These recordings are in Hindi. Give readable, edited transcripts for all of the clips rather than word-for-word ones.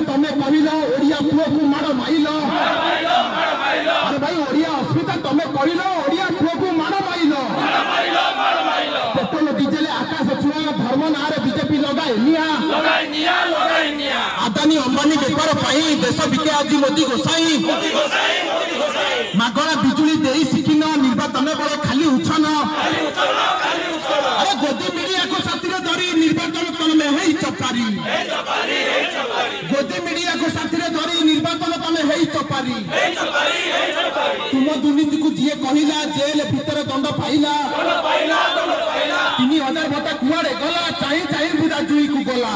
तमे कहल ओडिया पुओ को माड़ माइल अरे भाई ओडिया अस्मिता तमे कहल ओडिया पुओ को माड़ माइल पेट्रोल डीजेल आकाश छुआ धर्म ना बीजेपी लगाए निया आदानी अंबानी बेपार देश बिके आज मोदी गोसाई मागणा बिजुली दे शिखिन निर्वाचन बेले खाली उछन अरे गोदी मीडिया को साथी धरी निर्वाचन तमे है चपारी गोदी मीडिया को साथी धरी निर्वाचन तमे है चपारी तुम दुर्नीति को जी कहला जेल भीतर दंड पाइला 3000 भत्ता कुआड़े गला चाई बुझा जुई को गला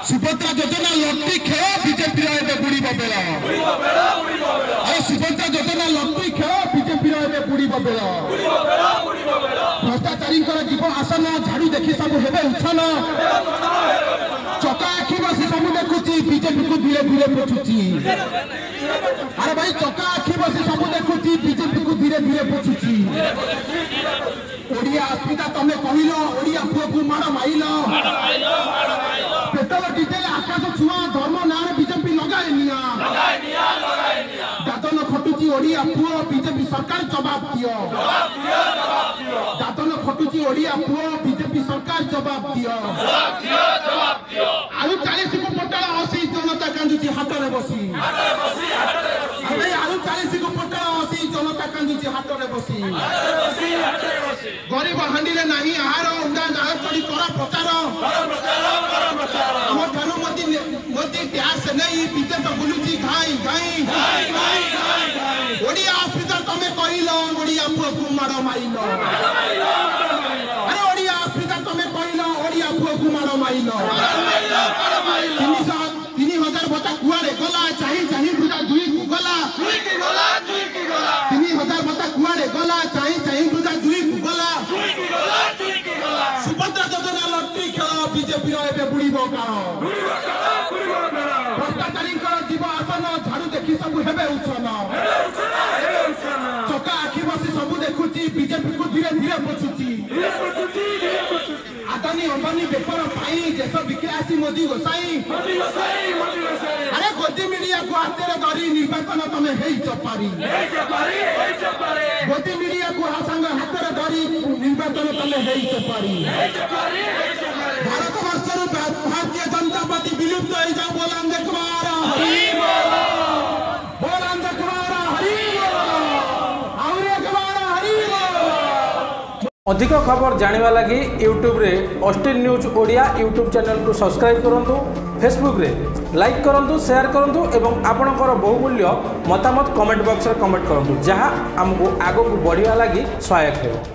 सुभद्रा योजना लट्टी खेल बीजेपी बुड़ीब बेला अरे सुभद्रा योजना लट्टी खेल बीजेपी बुड़ीब बेला भ्रष्टाचारी जीव आसन झाड़ू देखी सब हेबे उछन चका आखि बसी सब देखुची बीजेपी को धीरे धीरे पोछुची अरे भाई चका आखि बसी सब देखुची बीजेपी को धीरे धीरे पोछुची ओडिया अस्मिता तमे कहल ओडिया पुओ को माड़ माइल पेट्रोल डीजेल आकाश छुआ धर्म ना बीजेपी लगाए निया दादन खटुची ओडिया पुओ बीजेपी सरकार जवाब दियो दादन खटुची ओडिया पुओ बीजेपी सरकार जवाब दियो आलू 40 को पोटल 80 जनता कांदुची हाथ रे बसी अरे आलू 40 को पोटल 80 जनता कांदुची हाथ रे बसी गरीब हांडी रे नाही आहार उडा जाळ चढ़ी करा प्रचार हम ठानु मोदी ट्याक्स नहीं विदेश बुलुची घाई ओडिया अस्मिता तमे कहल ओडिया पुओ को माड़ माइल अरे ओडिया अस्मिता तमे कहल ओडिया पुओ को माड़ माइल 3000 भत्ता कुआड़े गला चाही बुझा जुई को गला 3000 भत्ता कुआड़े गला चाही बुझा जुई को गला सुभद्रा योजना लट्टी खेल बीजेपी एबे बुड़ीब काण भ्रष्टाचारी जीव आसन झाड़ू देखी सब हेबे उछन चका आखि बसी सब देखुची बीजेपी को धीरे धीरे पोछुची आदानी अंबानी बेपार देश बिके आसी मोदी गोसाई अरे गोदी मीडिया को हाथ में धरी निर्वाचन तमे है चपारी गोदी मीडिया को हाथ में धरी निर्वाचन तमे है चपारी भारत वर्ष भारतीय जनता पार्टी विलुप्त हो जाओ बोलान देखबार अधिक खबर जानिबा लगी यूट्यूब रे Austin news Odia YouTube channel को सब्सक्राइब करंतु फेसबुक रे लाइक करंतु शेयर करंतु एवं आपणकर बहुमूल्य मतामत कमेंट बॉक्स रे कमेंट करंतु जहां हमको आगो को बढ़िया लगी सहायक हो।